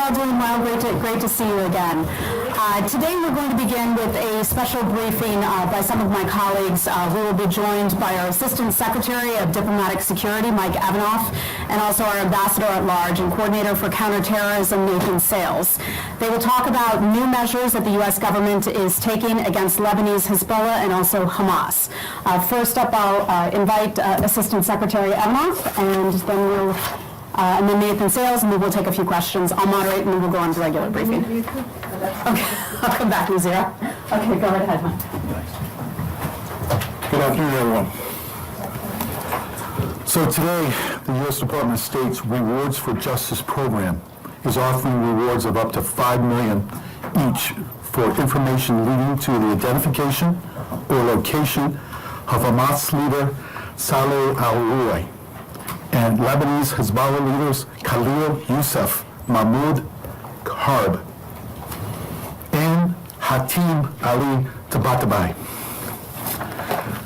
all doing well. Great to see you again. Today we're going to begin with a special briefing by some of my colleagues. We will be joined by our Assistant Secretary of Diplomatic Security, Mike Evanoff, and also our Ambassador at Large and Coordinator for Counterterrorism, Nathan Sales. They will talk about new measures that the U.S. government is taking against Lebanese Hezbollah and also Hamas. First up, I'll invite Assistant Secretary Evanoff, and then Nathan Sales, and then we'll take a few questions. I'll moderate, and then we'll go on to regular briefing. Okay, I'll come back, Nazira. Okay, go right ahead, Mike. Good afternoon, everyone. So today, the U.S. Department of State's Rewards for Justice program is offering rewards of up to $5 million each for information leading to the identification or location of Hamas leader Saleh al-Rouri and Lebanese Hezbollah leaders Khalil Youssef Mahmoud Harb and Hatim Ali Tabatabai.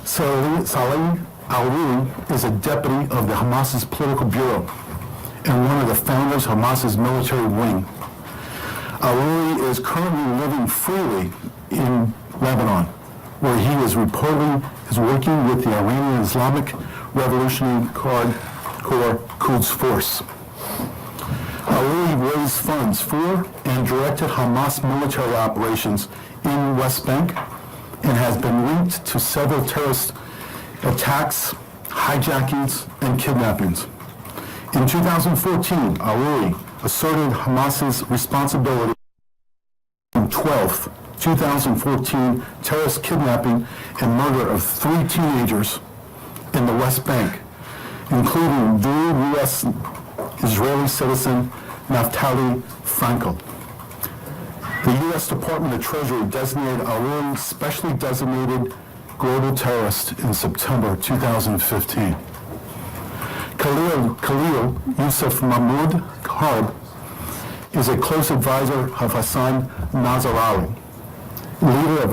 Saleh al-Rouri is a deputy of the Hamas's political bureau and one of the founders of Hamas's military wing. Al-Rouri is currently living freely in Lebanon, where he is reportedly working with the Iranian Islamic Revolutionary Guard Corps Quds Force. Al-Rouri raised funds for and directed Hamas military operations in West Bank and has been linked to several terrorist attacks, hijackings, and kidnappings. In 2014, Al-Rouri asserted Hamas's responsibility in 12th 2014 terrorist kidnapping and murder of 3 teenagers in the West Bank, including dual U.S. Israeli citizen Naftali Frankel. The U.S. Department of Treasury designated Al-Rouri specially designated global terrorist in September 2015. Khalil Youssef Mahmoud Harb is a close advisor of Hassan Nasrallah, leader of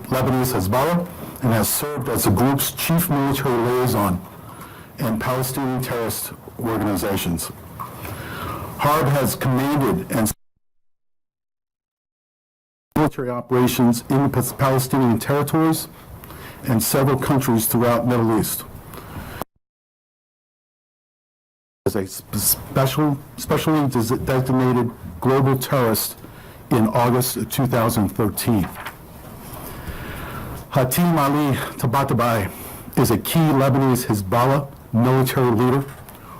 Lebanese Hezbollah, and has served as the group's chief military liaison in Palestinian terrorist organizations. Harb has commanded and military operations in the Palestinian territories and several countries throughout the Middle East. As a specially designated global terrorist in August of 2013. Hatim Ali Tabatabai is a key Lebanese Hezbollah military leader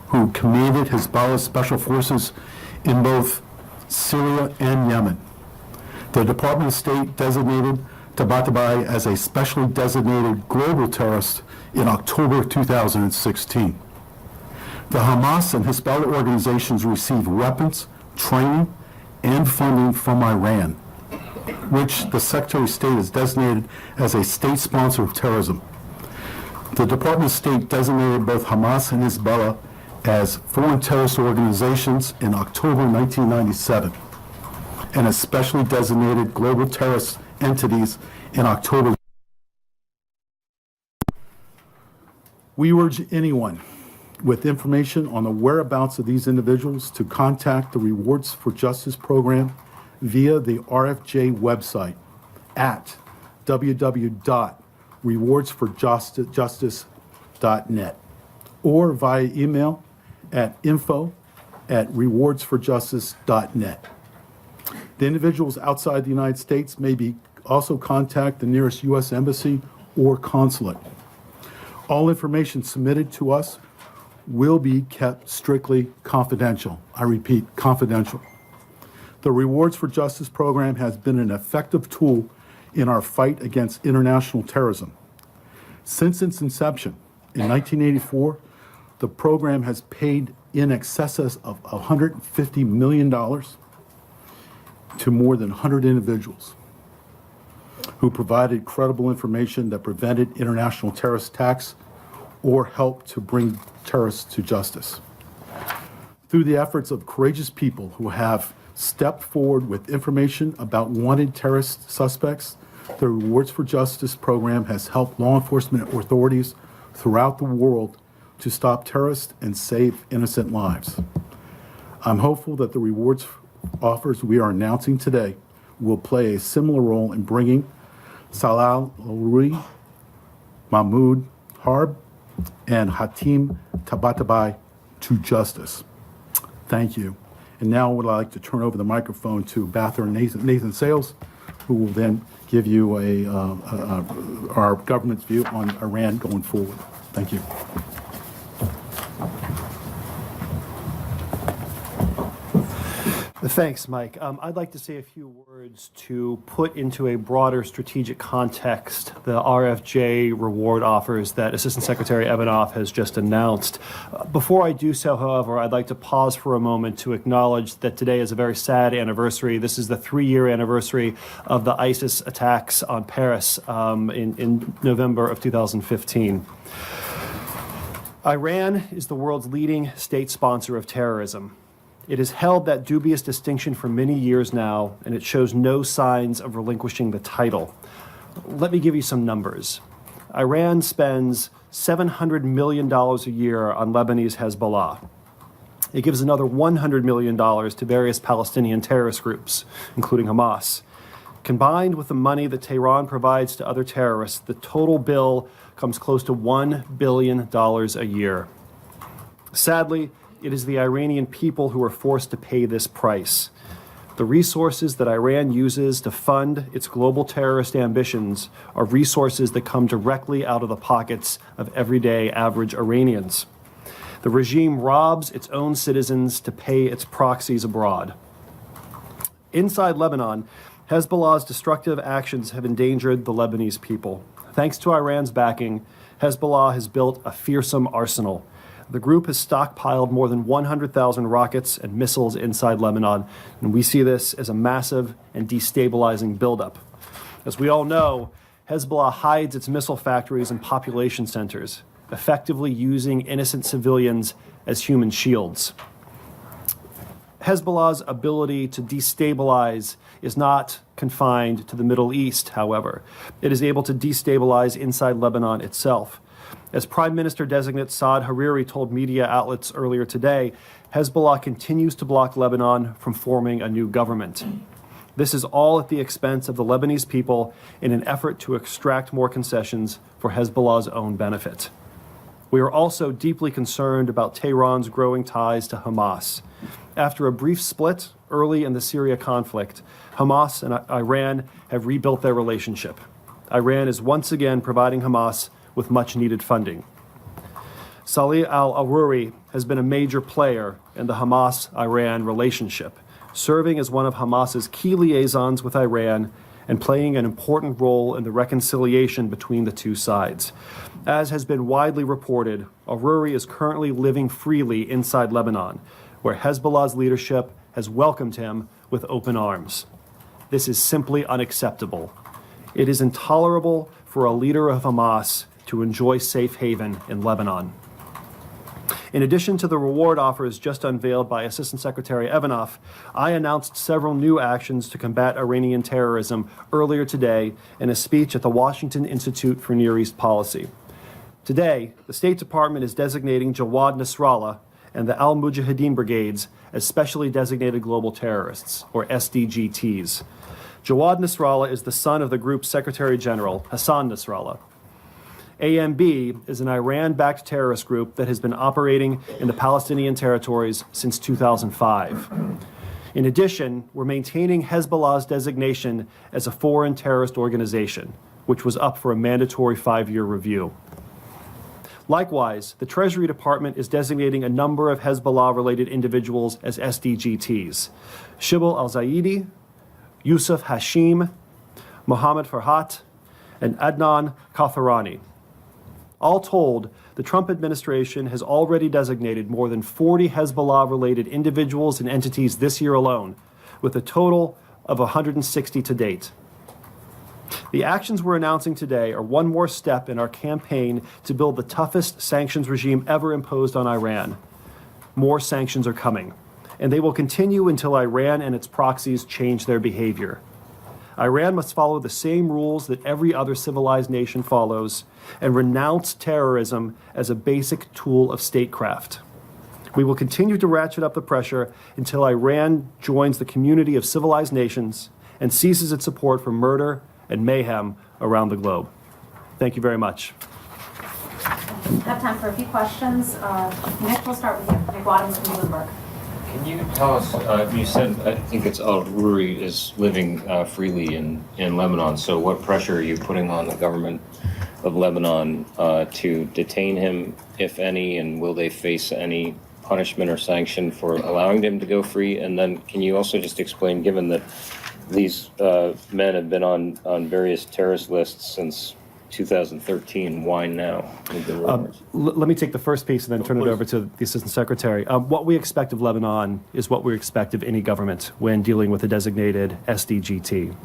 who commanded Hezbollah special forces in both Syria and Yemen. The Department of State designated Tabatabai as a specially designated global terrorist in October 2016. The Hamas and Hezbollah organizations receive weapons, training, and funding from Iran, which the Secretary of State has designated as a state sponsor of terrorism. The Department of State designated both Hamas and Hezbollah as foreign terrorist organizations in October 1997 and as specially designated global terrorist entities in October. We urge anyone with information on the whereabouts of these individuals to contact the Rewards for Justice program via the RFJ website at www.rewardsforjustice.net or via email at info@rewardsforjustice.net. The individuals outside the United States may also contact the nearest U.S. Embassy or consulate. All information submitted to us will be kept strictly confidential. I repeat, confidential. The Rewards for Justice program has been an effective tool in our fight against international terrorism. Since its inception in 1984, the program has paid in excess of $150 million to more than 100 individuals who provided credible information that prevented international terrorist attacks or helped to bring terrorists to justice. Through the efforts of courageous people who have stepped forward with information about wanted terrorist suspects, the Rewards for Justice program has helped law enforcement authorities throughout the world to stop terrorists and save innocent lives. I'm hopeful that the rewards offers we are announcing today will play a similar role in bringing Salah al-Rui, Mahmoud Harb, and Hatim Tabatabai to justice. Thank you. And now I would like to turn over the microphone to Ambassador Nathan Sales, who will then give you our government's view on Iran going forward. Thank you. Thanks, Mike. I'd like to say a few words to put into a broader strategic context the RFJ reward offers that Assistant Secretary Evanoff has just announced. Before I do so, however, I'd like to pause for a moment to acknowledge that today is a very sad anniversary. This is the 3-year anniversary of the ISIS attacks on Paris in November of 2015. Iran is the world's leading state sponsor of terrorism. It has held that dubious distinction for many years now, and it shows no signs of relinquishing the title. Let me give you some numbers. Iran spends $700 million a year on Lebanese Hezbollah. It gives another $100 million to various Palestinian terrorist groups, including Hamas. Combined with the money that Tehran provides to other terrorists, the total bill comes close to $1 billion a year. Sadly, it is the Iranian people who are forced to pay this price. The resources that Iran uses to fund its global terrorist ambitions are resources that come directly out of the pockets of everyday average Iranians. The regime robs its own citizens to pay its proxies abroad. Inside Lebanon, Hezbollah's destructive actions have endangered the Lebanese people. Thanks to Iran's backing, Hezbollah has built a fearsome arsenal. The group has stockpiled more than 100,000 rockets and missiles inside Lebanon, and we see this as a massive and destabilizing buildup. As we all know, Hezbollah hides its missile factories in population centers, effectively using innocent civilians as human shields. Hezbollah's ability to destabilize is not confined to the Middle East, however. It is able to destabilize inside Lebanon itself. As Prime Minister-designate Saad Hariri told media outlets earlier today, Hezbollah continues to block Lebanon from forming a new government. This is all at the expense of the Lebanese people in an effort to extract more concessions for Hezbollah's own benefit. We are also deeply concerned about Tehran's growing ties to Hamas. After a brief split early in the Syria conflict, Hamas and Iran have rebuilt their relationship. Iran is once again providing Hamas with much-needed funding. Salih al-Aruri has been a major player in the Hamas-Iran relationship, serving as one of Hamas's key liaisons with Iran and playing an important role in the reconciliation between the two sides. As has been widely reported, Aruri is currently living freely inside Lebanon, where Hezbollah's leadership has welcomed him with open arms. This is simply unacceptable. It is intolerable for a leader of Hamas to enjoy safe haven in Lebanon. In addition to the reward offers just unveiled by Assistant Secretary Evanoff, I announced several new actions to combat Iranian terrorism earlier today in a speech at the Washington Institute for Near East Policy. Today, the State Department is designating Jawad Nasrallah and the Al-Mujahideen Brigades as specially designated global terrorists, or SDGTs. Jawad Nasrallah is the son of the group's Secretary General, Hassan Nasrallah. AMB is an Iran-backed terrorist group that has been operating in the Palestinian territories since 2005. In addition, we're maintaining Hezbollah's designation as a foreign terrorist organization, which was up for a mandatory 5-year review. Likewise, the Treasury Department is designating a number of Hezbollah-related individuals as SDGTs. Shibal al-Zaidi, Yusuf Hashim, Mohammed Farhat, and Adnan Katharani. All told, the Trump administration has already designated more than 40 Hezbollah-related individuals and entities this year alone, with a total of 160 to date. The actions we're announcing today are one more step in our campaign to build the toughest sanctions regime ever imposed on Iran. More sanctions are coming, and they will continue until Iran and its proxies change their behavior. Iran must follow the same rules that every other civilized nation follows and renounce terrorism as a basic tool of statecraft. We will continue to ratchet up the pressure until Iran joins the community of civilized nations and ceases its support for murder and mayhem around the globe. Thank you very much. We have time for a few questions. Nick, we'll start with you. Nick Waddington from Bloomberg. Can you tell us, you said, I think it's al-Ruri is living freely in Lebanon, so what pressure are you putting on the government of Lebanon to detain him, if any, and will they face any punishment or sanction for allowing him to go free? And then can you also just explain, given that these men have been on various terrorist lists since 2013, why now? Let me take the first piece and then turn it over to the Assistant Secretary. What we expect of Lebanon is what we expect of any government when dealing with a designated SDGT.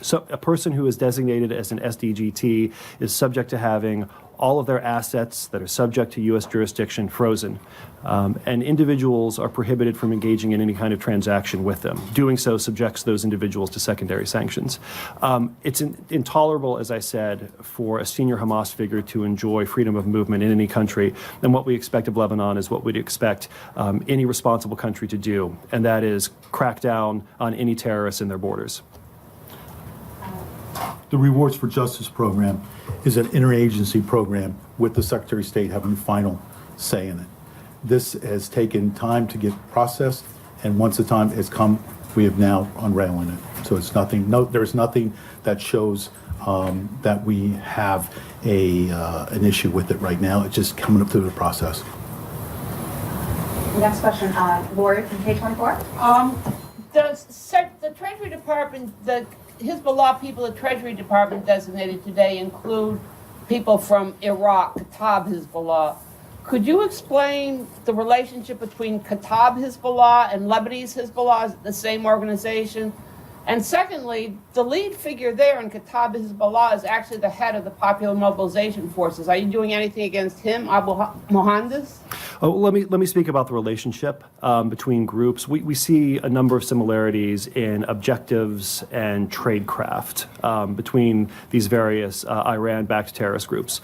So a person who is designated as an SDGT is subject to having all of their assets that are subject to U.S. jurisdiction frozen. And individuals are prohibited from engaging in any kind of transaction with them. Doing so subjects those individuals to secondary sanctions. It's intolerable, as I said, for a senior Hamas figure to enjoy freedom of movement in any country. And what we expect of Lebanon is what we'd expect any responsible country to do, and that is crack down on any terrorists in their borders. The Rewards for Justice program is an interagency program with the Secretary of State having final say in it. This has taken time to get processed, and once the time has come, we have now unrailing it. So it's nothing. There's nothing that shows that we have an issue with it right now. It's just coming up through the process. Next question, Lori from K24. The Treasury Department, the Hezbollah people the Treasury Department designated today include people from Iraq, Kataib Hezbollah. Could you explain the relationship between Kataib Hezbollah and Lebanese Hezbollah? Is it the same organization? And secondly, the lead figure there in Kataib Hezbollah is actually the head of the Popular Mobilization Forces. Are you doing anything against him, Abu Mohandes? Oh, let me speak about the relationship between groups. We see a number of similarities in objectives and tradecraft between these various Iran-backed terrorist groups.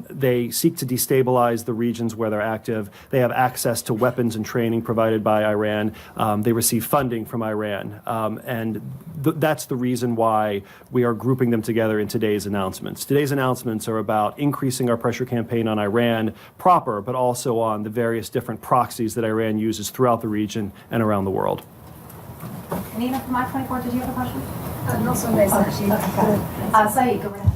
They seek to destabilize the regions where they're active. They have access to weapons and training provided by Iran. They receive funding from Iran. And that's the reason why we are grouping them together in today's announcements. Today's announcements are about increasing our pressure campaign on Iran proper, but also on the various different proxies that Iran uses throughout the region and around the world. Nina from I-24, did you have a question? No, Saeed, go ahead.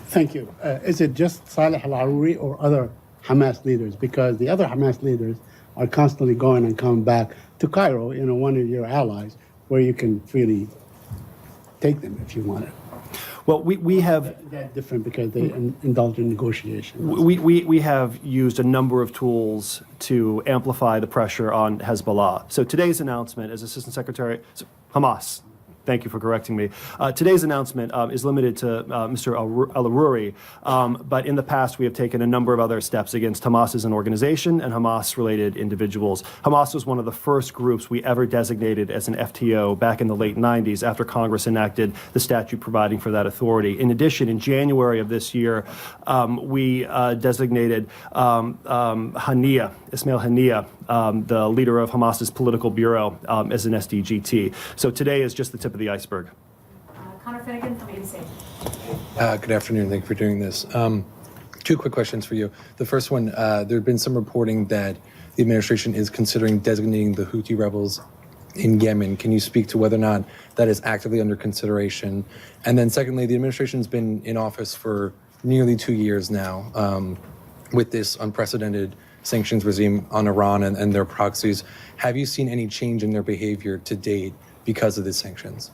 Thank you. Is it just Saleh al-Aruri or other Hamas leaders? Because the other Hamas leaders are constantly going and coming back to Cairo, one of your allies, where you can freely take them if you want it. Well, we have... That's different because they indulge in negotiations. We have used a number of tools to amplify the pressure on Hezbollah. So today's announcement as Assistant Secretary... Hamas. Thank you for correcting me. Today's announcement is limited to Mr. al-Aruri, but in the past we have taken a number of other steps against Hamas as an organization and Hamas-related individuals. Hamas was one of the first groups we ever designated as an FTO back in the late 90s after Congress enacted the statute providing for that authority. In addition, in January of this year, we designated Ismail Haniyeh, the leader of Hamas's political bureau, as an SDGT. So today is just the tip of the iceberg. Connor Finnegan from ABC. Good afternoon. Thank you for doing this. Two quick questions for you. The first one, there had been some reporting that the administration is considering designating the Houthi rebels in Yemen. Can you speak to whether or not that is actively under consideration? And then secondly, the administration's been in office for nearly 2 years now with this unprecedented sanctions regime on Iran and their proxies. Have you seen any change in their behavior to date because of the sanctions?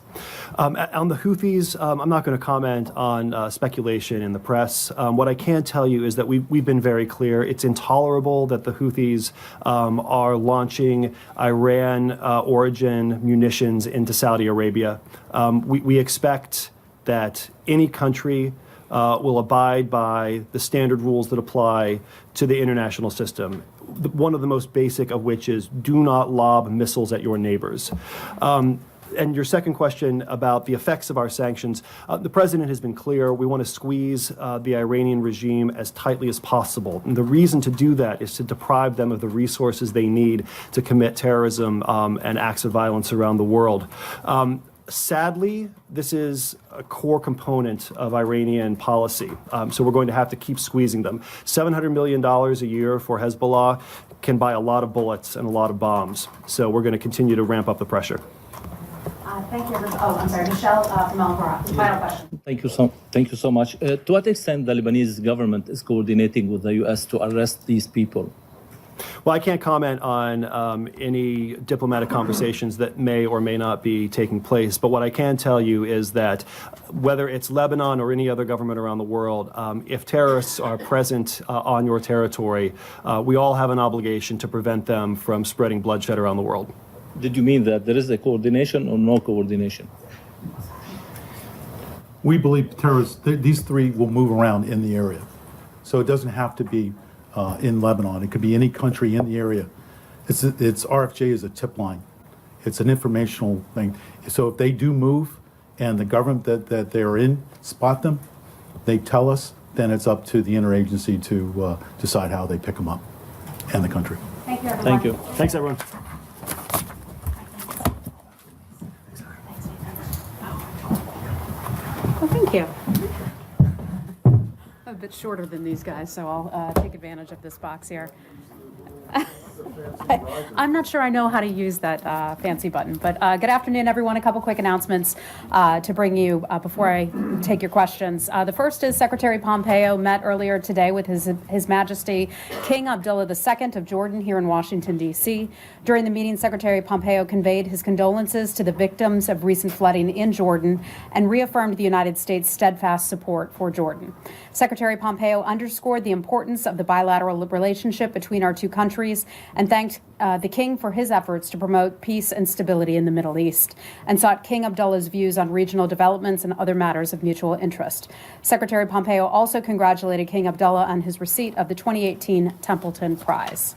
On the Houthis, I'm not going to comment on speculation in the press. What I can tell you is that we've been very clear. It's intolerable that the Houthis are launching Iran-origin munitions into Saudi Arabia. We expect that any country will abide by the standard rules that apply to the international system. One of the most basic of which is do not lob missiles at your neighbors. And your second question about the effects of our sanctions, the president has been clear. We want to squeeze the Iranian regime as tightly as possible. And the reason to do that is to deprive them of the resources they need to commit terrorism and acts of violence around the world. Sadly, this is a core component of Iranian policy, so we're going to have to keep squeezing them. $700 million a year for Hezbollah can buy a lot of bullets and a lot of bombs, so we're going to continue to ramp up the pressure. Thank you. Oh, I'm sorry, Michelle from Nauert. Final question. Thank you so much. To what extent the Lebanese government is coordinating with the U.S. to arrest these people? Well, I can't comment on any diplomatic conversations that may or may not be taking place, but what I can tell you is that whether it's Lebanon or any other government around the world, if terrorists are present on your territory, we all have an obligation to prevent them from spreading bloodshed around the world. Did you mean that there is a coordination or no coordination? We believe terrorists, these three will move around in the area. So it doesn't have to be in Lebanon. It could be any country in the area. It's RFJ is a tip line. It's an informational thing. So if they do move and the government that they're in spot them, they tell us, then it's up to the interagency to decide how they pick them up and the country. Thank you, everyone. Thank you. Thanks, everyone. Well, thank you. I'm a bit shorter than these guys, so I'll take advantage of this box here. I'm not sure I know how to use that fancy button, but good afternoon, everyone. A couple quick announcements to bring you before I take your questions. The first is Secretary Pompeo met earlier today with His Majesty King Abdullah II of Jordan here in Washington, D.C. During the meeting, Secretary Pompeo conveyed his condolences to the victims of recent flooding in Jordan and reaffirmed the United States' steadfast support for Jordan. Secretary Pompeo underscored the importance of the bilateral relationship between our two countries and thanked the King for his efforts to promote peace and stability in the Middle East, and sought King Abdullah's views on regional developments and other matters of mutual interest. Secretary Pompeo also congratulated King Abdullah on his receipt of the 2018 Templeton Prize.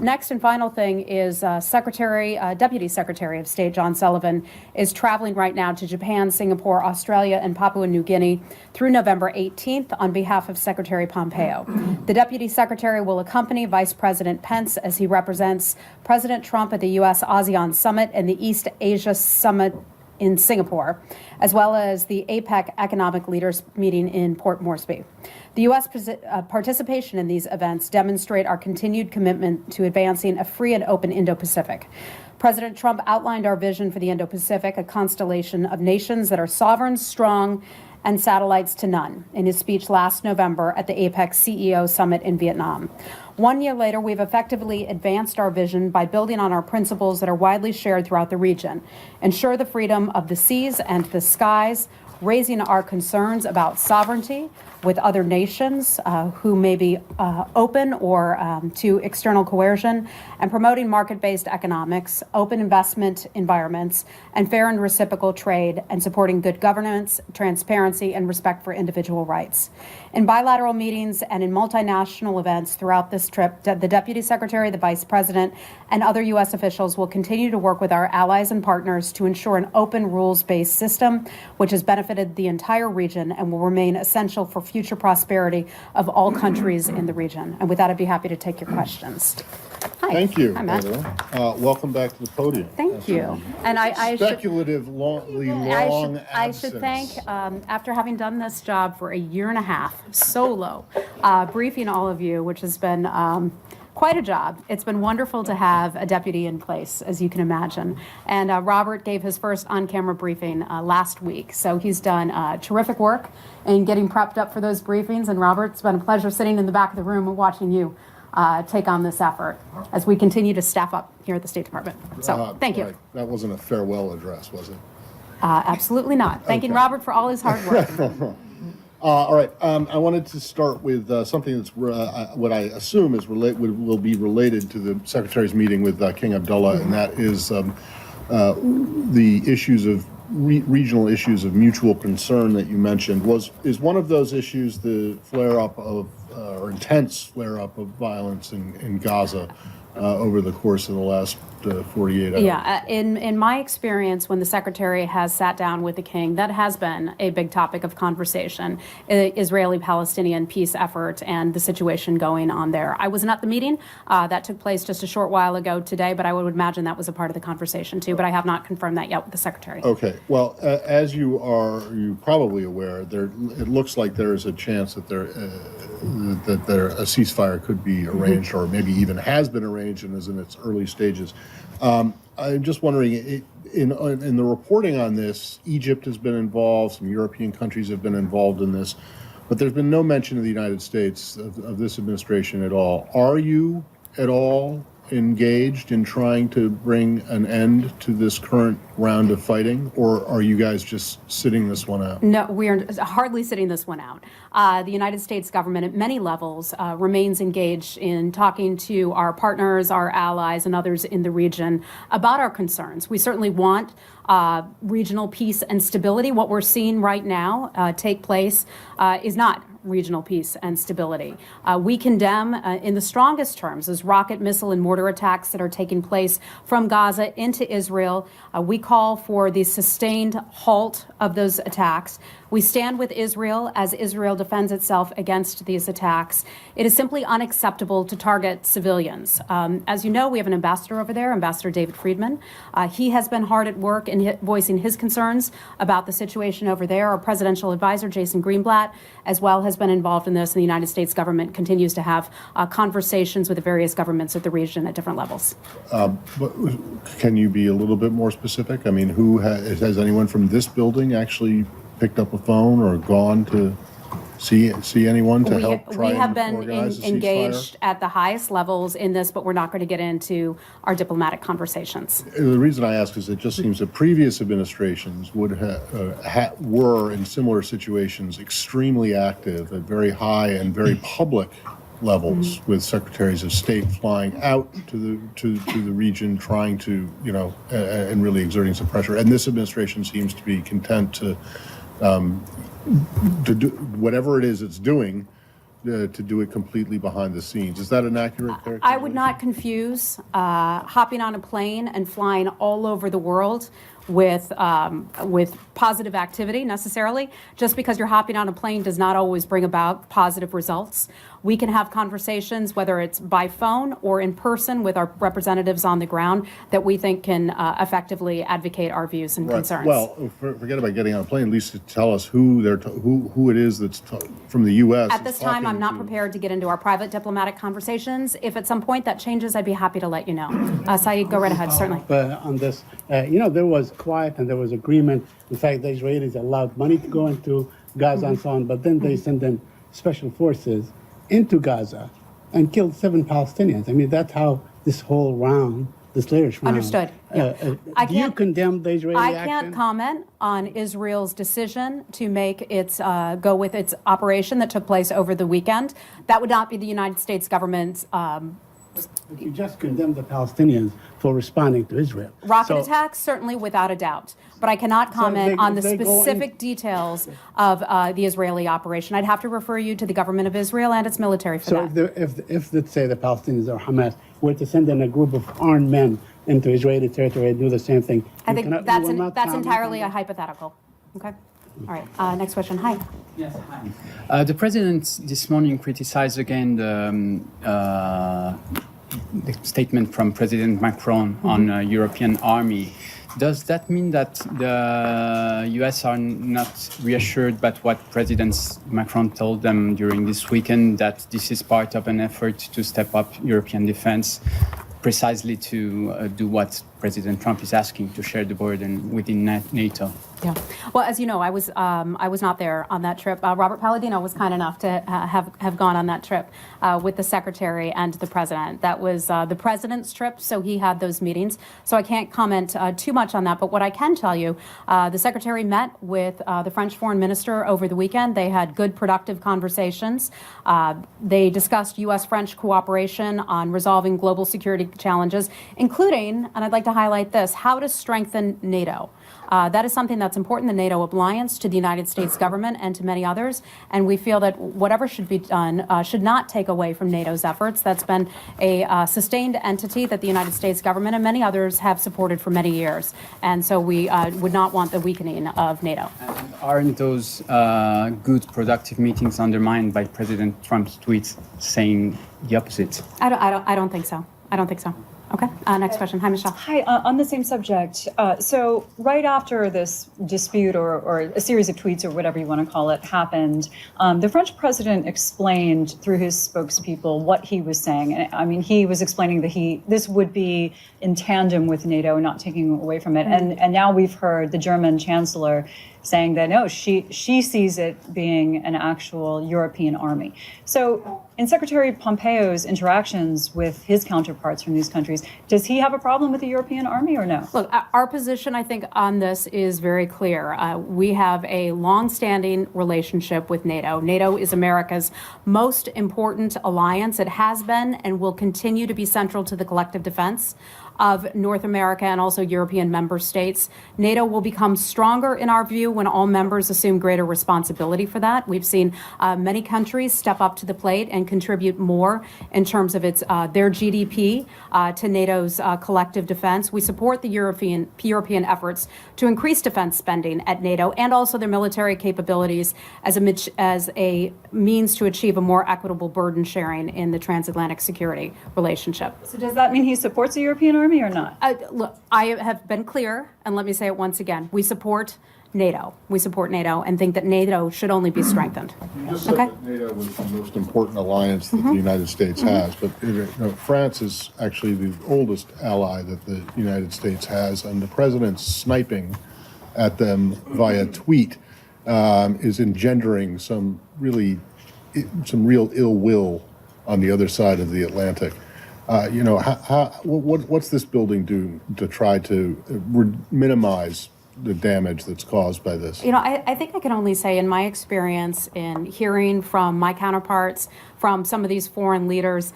Next and final thing is Deputy Secretary of State John Sullivan is traveling right now to Japan, Singapore, Australia, and Papua New Guinea through November 18th on behalf of Secretary Pompeo. The Deputy Secretary will accompany Vice President Pence as he represents President Trump at the U.S.-ASEAN Summit and the East Asia Summit in Singapore, as well as the APEC Economic Leaders meeting in Port Moresby. The U.S. participation in these events demonstrate our continued commitment to advancing a free and open Indo-Pacific. President Trump outlined our vision for the Indo-Pacific, a constellation of nations that are sovereign, strong, and satellites to none, in his speech last November at the APEC CEO Summit in Vietnam. 1 year later, we've effectively advanced our vision by building on our principles that are widely shared throughout the region. Ensure the freedom of the seas and the skies, raising our concerns about sovereignty with other nations who may be open or to external coercion, and promoting market-based economics, open investment environments, and fair and reciprocal trade, and supporting good governance, transparency, and respect for individual rights. In bilateral meetings and in multinational events throughout this trip, the Deputy Secretary, the Vice President, and other U.S. officials will continue to work with our allies and partners to ensure an open, rules-based system which has benefited the entire region and will remain essential for future prosperity of all countries in the region. And with that, I'd be happy to take your questions. Hi. Thank you. Hi, Matt. Welcome back to the podium. Thank you. And I should thank, after having done this job for a year and a half, solo, briefing all of you, which has been quite a job. It's been wonderful to have a deputy in place, as you can imagine. And Robert gave his first on-camera briefing last week. So he's done terrific work in getting prepped up for those briefings. And Robert, it's been a pleasure sitting in the back of the room and watching you take on this effort as we continue to staff up here at the State Department. So thank you. Right. That wasn't a farewell address, was it? Absolutely not. Thanking Robert for all his hard work. All right. I wanted to start with something that's what I assume is will be related to the Secretary's meeting with King Abdullah, and that is the issues of regional issues of mutual concern that you mentioned. Is one of those issues the flare-up of or intense flare-up of violence in Gaza over the course of the last 48 hours. Yeah, in my experience, when the secretary has sat down with the king, that has been a big topic of conversation, Israeli-Palestinian peace effort and the situation going on there. I wasn't at the meeting. That took place just a short while ago today, but I would imagine that was a part of the conversation too, but I have not confirmed that yet with the secretary. Okay, well, as you probably aware, it looks like there is a chance that a ceasefire could be arranged, or maybe even has been arranged and is in its early stages. I'm just wondering, in the reporting on this, Egypt has been involved, some European countries have been involved in this, but there's been no mention of the United States, of this administration at all. Are you at all engaged in trying to bring an end to this current round of fighting, or are you guys just sitting this one out? No, we are hardly sitting this one out. The United States government at many levels remains engaged in talking to our partners, our allies, and others in the region about our concerns. We certainly want regional peace and stability. What we're seeing right now take place is not regional peace and stability. We condemn in the strongest terms those rocket, missile, and mortar attacks that are taking place from Gaza into Israel. We call for the sustained halt of those attacks. We stand with Israel as Israel defends itself against these attacks. It is simply unacceptable to target civilians. As you know, we have an ambassador over there, Ambassador David Friedman. He has been hard at work in voicing his concerns about the situation over there. Our presidential advisor, Jason Greenblatt, as well, has been involved in this, and the United States government continues to have conversations with the various governments of the region at different levels. But can you be a little bit more specific? I mean, has anyone from this building actually picked up a phone or gone to see anyone to help try We have and been organize a ceasefire? engaged at the highest levels in this, but we're not going to get into our diplomatic conversations. The reason I ask is it just seems that previous administrations were in similar situations extremely active at very high and very public levels, with secretaries of state flying out to the region, trying to, and really exerting some pressure. And this administration seems to be content to do whatever it is it's doing, to do it completely behind the scenes. Is that an accurate characterization? I would not confuse hopping on a plane and flying all over the world with positive activity necessarily. Just because you're hopping on a plane does not always bring about positive results. We can have conversations, whether it's by phone or in person with our representatives on the ground, that we think can effectively advocate our views and concerns. Well, forget about getting on a plane. At least to tell us who it is that's from the U.S. At this time, I'm not prepared to get into our private diplomatic conversations. If at some point that changes, I'd be happy to let you know. Saeed, go right ahead, certainly. On this, there was quiet and there was agreement. In fact, the Israelis allowed money to go into Gaza and so on, but then they sent in special forces into Gaza and killed 7 Palestinians. I mean, that's how this latest round. Understood. Yeah. Do you condemn the Israeli action? I can't comment on Israel's decision to make go with its operation that took place over the weekend. That would not be the United States government's. You just condemn the Palestinians for responding to Israel. Rocket attacks, certainly, without a doubt. But I cannot comment on the specific details of the Israeli operation. I'd have to refer you to the government of Israel and its military for that. So if let's say the Palestinians or Hamas were to send in a group of armed men into Israeli territory and do the same thing, I think that's entirely a hypothetical. Okay. All right. Next question. Hi. Yes, hi. The president this morning criticized again the statement from President Macron on a European army. Does that mean that the U.S. are not reassured by what President Macron told them during this weekend, that this is part of an effort to step up European defense, precisely to do what President Trump is asking, to share the burden within NATO? Yeah. Well, as you know, I was not there on that trip. Robert Palladino was kind enough to have gone on that trip with the secretary and the president. That was the president's trip, so he had those meetings. So I can't comment too much on that. But what I can tell you, the secretary met with the French foreign minister over the weekend. They had good, productive conversations. They discussed U.S.-French cooperation on resolving global security challenges, including, and I'd like to highlight this, how to strengthen NATO. That is something that's important, the NATO alliance, to the United States government and to many others. And we feel that whatever should be done should not take away from NATO's efforts. That's been a sustained entity that the United States government and many others have supported for many years. And so we would not want the weakening of NATO. Aren't those good, productive meetings undermined by President Trump's tweets saying the opposite? I don't think so. I don't think so. Okay. Next question. Hi, Michelle. Hi. On the same subject. So right after this dispute or a series of tweets or whatever you want to call it happened, the French president explained through his spokespeople what he was saying. And I mean, he was explaining that this would be in tandem with NATO, not taking away from it. And now we've heard the German chancellor saying that no, she sees it being an actual European army. So in Secretary Pompeo's interactions with his counterparts from these countries, does he have a problem with the European army or no? Look, our position, I think, on this is very clear. We have a long-standing relationship with NATO. NATO is America's most important alliance. It has been and will continue to be central to the collective defense of North America and also European member states. NATO will become stronger, in our view, when all members assume greater responsibility for that. We've seen many countries step up to the plate and contribute more in terms of their GDP to NATO's collective defense. We support the European efforts to increase defense spending at NATO and also their military capabilities as a means to achieve a more equitable burden sharing in the transatlantic security relationship. So does that mean he supports the European army or not? Look, I have been clear, and let me say it once again. We support NATO. We support NATO and think that NATO should only be strengthened. You just said that NATO was the most important alliance that the United States has, but France is actually the oldest ally that the United States has, and the president's sniping at them via tweet is engendering some real ill will on the other side of the Atlantic. What's this building do to try to minimize the damage that's caused by this? I think I can only say, in my experience in hearing from my counterparts, from some of these foreign leaders,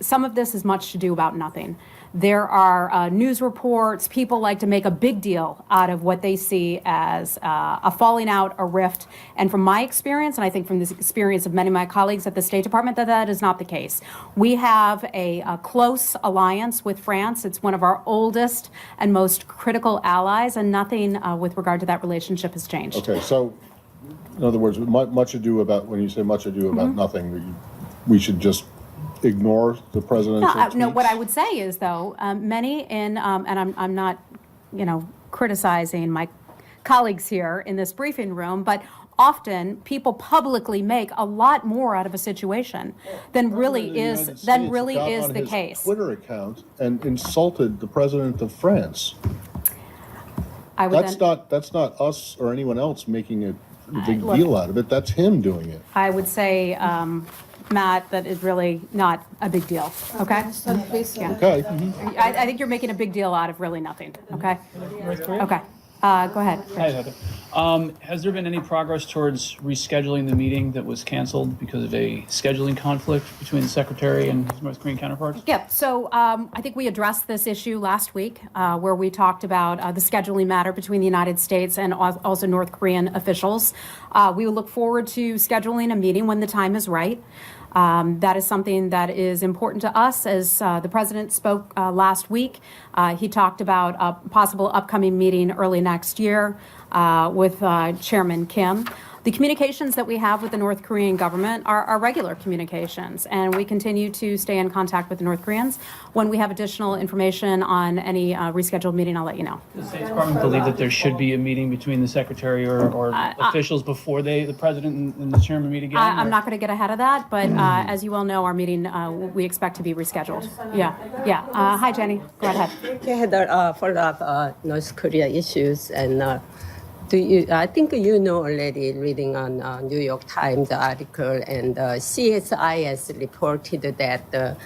some of this is much to do about nothing. There are news reports. People like to make a big deal out of what they see as a falling out, a rift. And from my experience, and I think from the experience of many of my colleagues at the State Department, that is not the case. We have a close alliance with France. It's one of our oldest and most critical allies, and nothing with regard to that relationship has changed. Okay, so in other words, much ado about, when you say much ado about nothing, we should just ignore the president's tweets? No, what I would say is, though, many and I'm not, criticizing my colleagues here in this briefing room, but often people publicly make a lot more out of a situation than really is the case. Twitter account and insulted the president of France. That's not us or anyone else making a big deal out of it. That's him doing it. I would say, Matt, that is really not a big deal, okay? Yeah. Okay. I think you're making a big deal out of really nothing, okay? Okay. Go ahead. Hi, Heather. Has there been any progress towards rescheduling the meeting that was canceled because of a scheduling conflict between the Secretary and his North Korean counterparts? Yeah, so I think we addressed this issue last week where we talked about the scheduling matter between the United States and also North Korean officials. We will look forward to scheduling a meeting when the time is right. That is something that is important to us. As the president spoke last week, he talked about a possible upcoming meeting early next year with Chairman Kim. The communications that we have with the North Korean government are regular communications, and we continue to stay in contact with the North Koreans. When we have additional information on any rescheduled meeting, I'll let you know. Does the State Department believe that there should be a meeting between the Secretary or officials before the President and the Chairman meet again? I'm not going to get ahead of that, but as you well know, our meeting we expect to be rescheduled. Yeah. Hi, Jenny. Go ahead. Heather, follow up North Korea issues and. I think you know already, reading on New York Times article, and CSIS reported that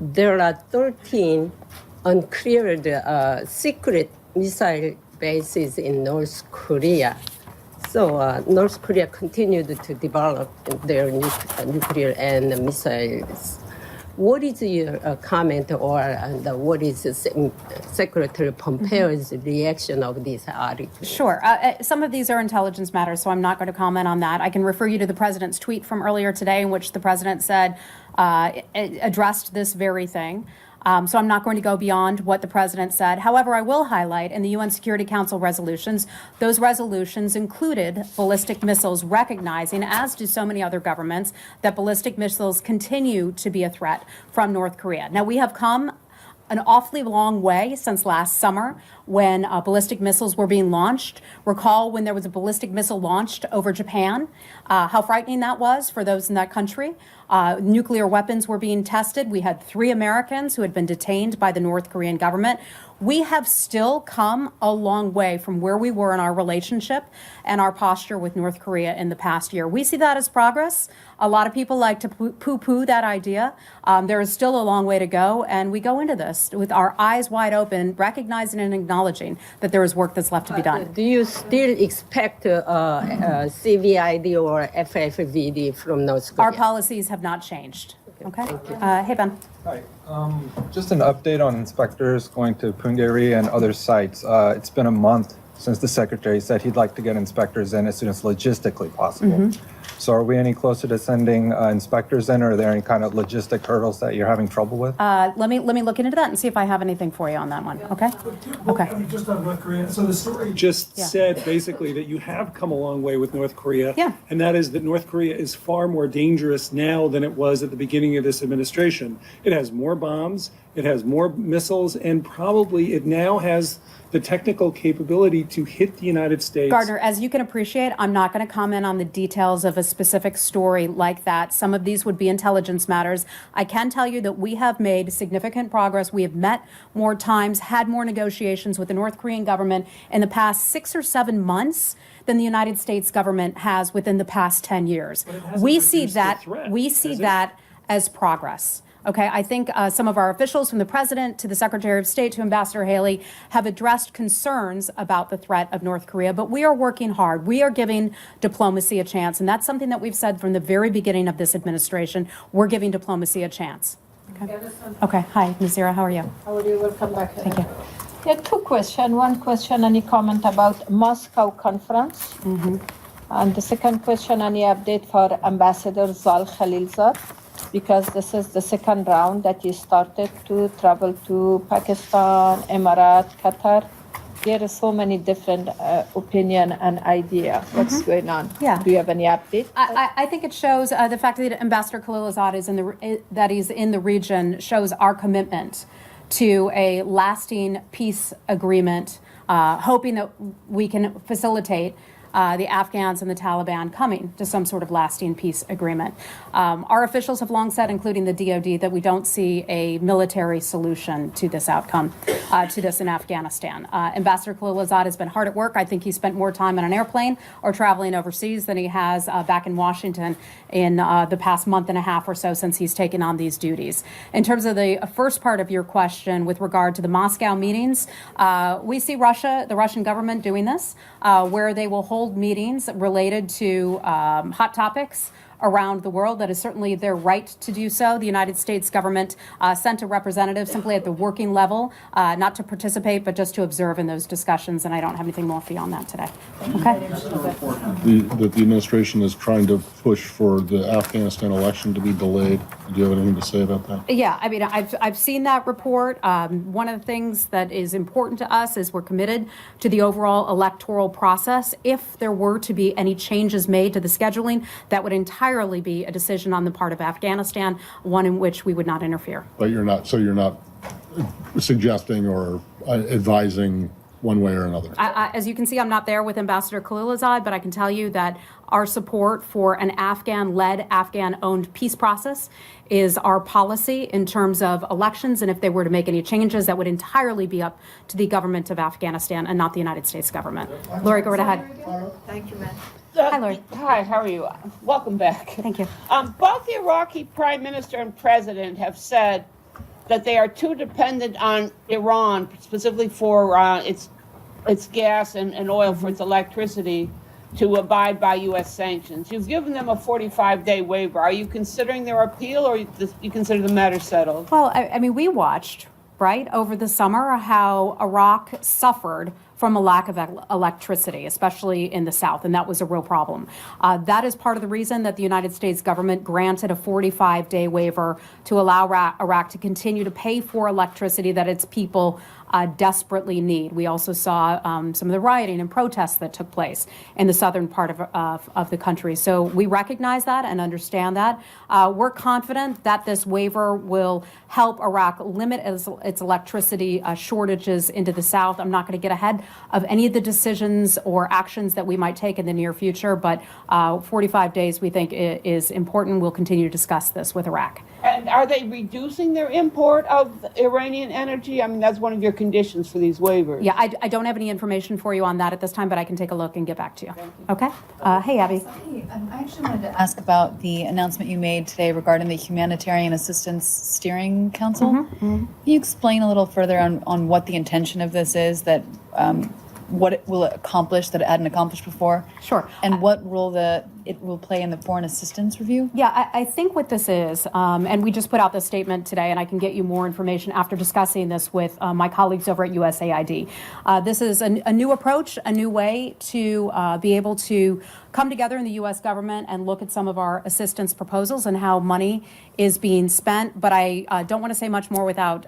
there are 13 uncleared secret missile bases in North Korea. So North Korea continued to develop their nuclear and missiles What is your comment or what is Secretary Pompeo's reaction of this article? Sure. Some of these are intelligence matters, so I'm not going to comment on that. I can refer you to the president's tweet from earlier today in which the president said, addressed this very thing. So I'm not going to go beyond what the president said. However, I will highlight in the UN Security Council resolutions, those resolutions included ballistic missiles, recognizing, as do so many other governments, that ballistic missiles continue to be a threat from North Korea. Now, we have come an awfully long way since last summer when ballistic missiles were being launched. Recall when there was a ballistic missile launched over Japan, how frightening that was for those in that country. Nuclear weapons were being tested. We had 3 Americans who had been detained by the North Korean government. We have still come a long way from where we were in our relationship and our posture with North Korea in the past year. We see that as progress. A lot of people like to poo-poo that idea. There is still a long way to go, and we go into this with our eyes wide open, recognizing and acknowledging that there is work that's left to be done. Do you still expect CVID or FFVD from North Korea? Our policies have not changed. Okay. Hey, Ben. Hi. Just an update on inspectors going to Punggye-ri and other sites. It's been a month since the secretary said he'd like to get inspectors in as soon as logistically possible. So are we any closer to sending inspectors in, or are there any kind of logistic hurdles that you're having trouble with? Let me look into that and see if I have anything for you on that one. Okay. Okay. Just on North Korea. So the story just said basically that you have come a long way with North Korea. Yeah. And that is that North Korea is far more dangerous now than it was at the beginning of this administration. It has more bombs, it has more missiles, and probably it now has the technical capability to hit the United States. Gardner, as you can appreciate, I'm not going to comment on the details of a specific story like that. Some of these would be intelligence matters. I can tell you that we have made significant progress. We have met more times, had more negotiations with the North Korean government in the past 6 or 7 months than the United States government has within the past 10 years. We see that as progress. Okay, I think some of our officials, from the president to the Secretary of State to Ambassador Haley, have addressed concerns about the threat of North Korea, but we are working hard. We are giving diplomacy a chance, and that's something that we've said from the very beginning of this administration. We're giving diplomacy a chance. Okay, hi, Nazira, how are you? How are you? Welcome back. Thank you. Yeah, 2 questions. One question, any comment about Moscow conference? And the second question, any update for Ambassador Zal Khalilzad? Because this is the second round that you started to travel to Pakistan, Emirates, Qatar. There are so many different opinion and idea. What's going on? Yeah. Do you have any update? I think it shows the fact that Ambassador Khalilzad is in the region shows our commitment to a lasting peace agreement, hoping that we can facilitate the Afghans and the Taliban coming to some sort of lasting peace agreement. Our officials have long said, including the DOD, that we don't see a military solution to this outcome, to this in Afghanistan. Ambassador Khalilzad has been hard at work. I think he spent more time on an airplane or traveling overseas than he has back in Washington in the past month and a half or so since he's taken on these duties. In terms of the first part of your question with regard to the Moscow meetings, we see the Russian government doing this, where they will hold meetings related to hot topics around the world. That is certainly their right to do so. The United States government sent a representative simply at the working level, not to participate, but just to observe in those discussions. And I don't have anything more for you on that today. Okay. That the administration is trying to push for the Afghanistan election to be delayed. Do you have anything to say about that? Yeah, I mean, I've seen that report. One of the things that is important to us is we're committed to the overall electoral process. If there were to be any changes made to the scheduling, that would entirely be a decision on the part of Afghanistan, one in which we would not interfere. But you're not suggesting or advising one way or another. As you can see, I'm not there with Ambassador Khalilzad, but I can tell you that our support for an Afghan-led, Afghan-owned peace process is our policy in terms of elections. And if they were to make any changes, that would entirely be up to the government of Afghanistan and not the United States government. Lori, go right ahead. Thank you, ma'am. Hi, Lori. Hi, how are you? Welcome back. Thank you. Both the Iraqi prime minister and president have said that they are too dependent on Iran, specifically for its gas and oil for its electricity, to abide by U.S. sanctions. You've given them a 45-day waiver. Are you considering their appeal, or you consider the matter settled? Well, I mean, we watched, right, over the summer how Iraq suffered from a lack of electricity, especially in the south, and that was a real problem. That is part of the reason that the United States government granted a 45-day waiver to allow Iraq to continue to pay for electricity that its people desperately need. We also saw some of the rioting and protests that took place in the southern part of the country. So we recognize that and understand that. We're confident that this waiver will help Iraq limit its electricity shortages into the south. I'm not going to get ahead of any of the decisions or actions that we might take in the near future, but 45 days we think is important. We'll continue to discuss this with Iraq. And are they reducing their import of Iranian energy? I mean, that's one of your conditions for these waivers. Yeah, I don't have any information for you on that at this time, but I can take a look and get back to you. Okay? Hey, Abby. Hey, I actually wanted to ask about the announcement you made today regarding the Humanitarian Assistance Steering Council. Can you explain a little further on what the intention of this is, that what it will accomplish that it hadn't accomplished before? Sure. And what role it will play in the foreign assistance review? Yeah, I think what this is, and we just put out this statement today, and I can get you more information after discussing this with my colleagues over at USAID. This is a new approach, a new way to be able to come together in the U.S. government and look at some of our assistance proposals and how money is being spent. But I don't want to say much more without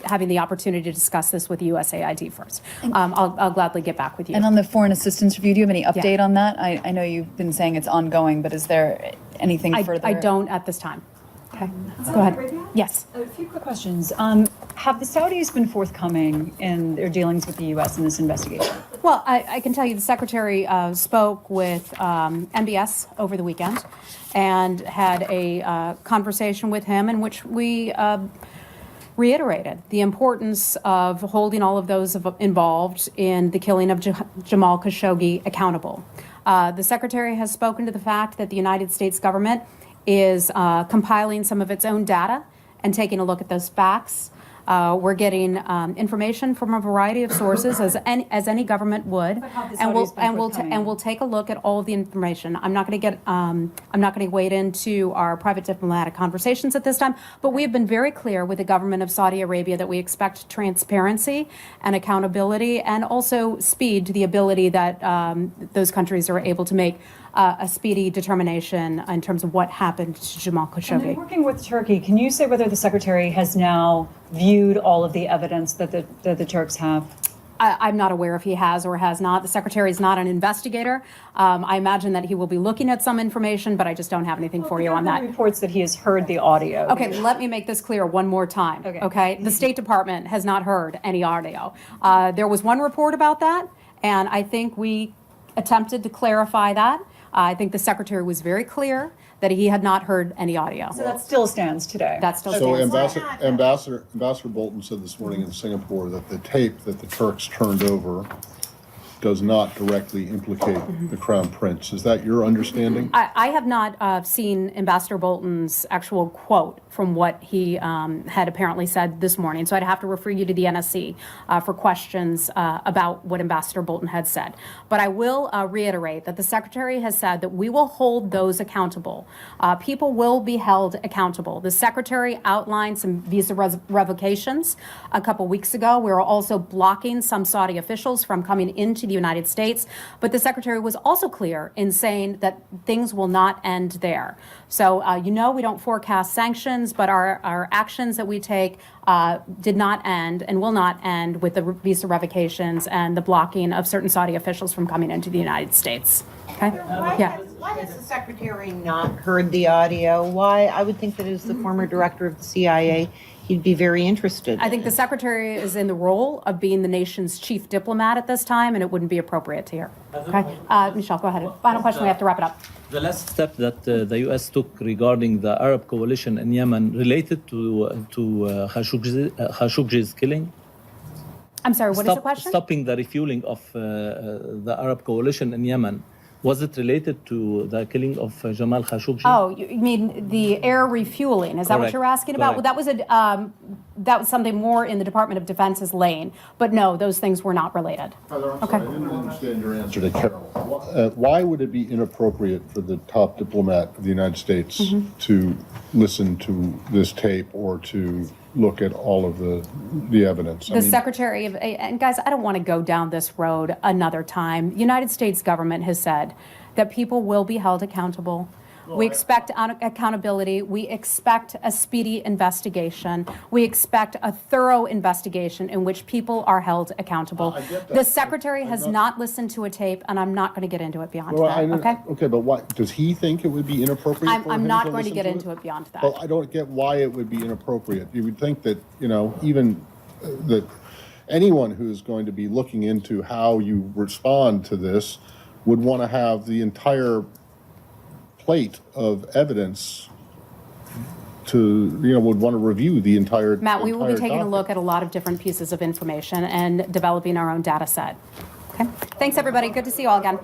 having the opportunity to discuss this with USAID first. I'll gladly get back with you. And on the foreign assistance review, do you have any update on that? I know you've been saying it's ongoing, but is there anything further? I don't at this time. Okay, go ahead. Yes. A few quick questions. Have the Saudis been forthcoming in their dealings with the U.S. in this investigation? Well, I can tell you the Secretary spoke with MBS over the weekend and had a conversation with him in which we reiterated the importance of holding all of those involved in the killing of Jamal Khashoggi accountable. The Secretary has spoken to the fact that the United States government is compiling some of its own data and taking a look at those facts. We're getting information from a variety of sources, as any government would, and we'll take a look at all of the information. I'm not going to wade into our private diplomatic conversations at this time, but we have been very clear with the government of Saudi Arabia that we expect transparency and accountability, and also speed to the ability that those countries are able to make a speedy determination in terms of what happened to Jamal Khashoggi. And then working with Turkey, can you say whether the Secretary has now viewed all of the evidence that the Turks have? I'm not aware if he has or has not. The Secretary is not an investigator. I imagine that he will be looking at some information, but I just don't have anything for you on that. Reports that he has heard the audio. Okay, let me make this clear one more time. Okay, the State Department has not heard any audio. There was one report about that, and I think we attempted to clarify that. I think the Secretary was very clear that he had not heard any audio. So that still stands today. That still So stands. Ambassador Bolton said this morning in Singapore that the tape that the Turks turned over does not directly implicate the Crown Prince. Is that your understanding? I have not seen Ambassador Bolton's actual quote from what he had apparently said this morning. So I'd have to refer you to the NSC for questions about what Ambassador Bolton had said. But I will reiterate that the Secretary has said that we will hold those accountable. People will be held accountable. The Secretary outlined some visa revocations a couple weeks ago. We were also blocking some Saudi officials from coming into the United States. But the Secretary was also clear in saying that things will not end there. So, we don't forecast sanctions, but our actions that we take did not end and will not end with the visa revocations and the blocking of certain Saudi officials from coming into the United States. Okay? Why has the Secretary not heard the audio? Why? I would think that as the former director of the CIA, he'd be very interested. I think the Secretary is in the role of being the nation's chief diplomat at this time, and it wouldn't be appropriate to hear. Okay? Michelle, go ahead. Final question, we have to wrap it up. The last step that the U.S. took regarding the Arab coalition in Yemen related to Khashoggi's killing? I'm sorry, what is the question? Stopping the refueling of the Arab coalition in Yemen. Was it related to the killing of Jamal Khashoggi? Oh, you mean the air refueling? Is that what Correct. you're asking about? Correct. Well, that was that was something more in the Department of Defense's lane. But no, those things were not related. Heather, I'm Okay. sorry, I didn't understand your answer to Carol. Why would it be inappropriate for the top diplomat of the United States to listen to this tape or to look at all of the evidence? The Secretary of, and guys, I don't want to go down this road another time. The United States government has said that people will be held accountable. We expect accountability. We expect a speedy investigation. We expect a thorough investigation in which people are held accountable. I get that. The Secretary has not listened to a tape, and I'm not going to get into it beyond Well, that, okay? Okay, but why, does he think it would be inappropriate for him I'm not to going to listen get into it beyond that. Well, I don't get why it would be inappropriate. You would think that, even that anyone who's going to be looking into how you respond to this would want to have the entire plate of evidence would want to review the entire Matt, we will be entire taking a document. look at a lot of different pieces of information and developing our own data set. Okay? Thanks, everybody. Good to see you all again.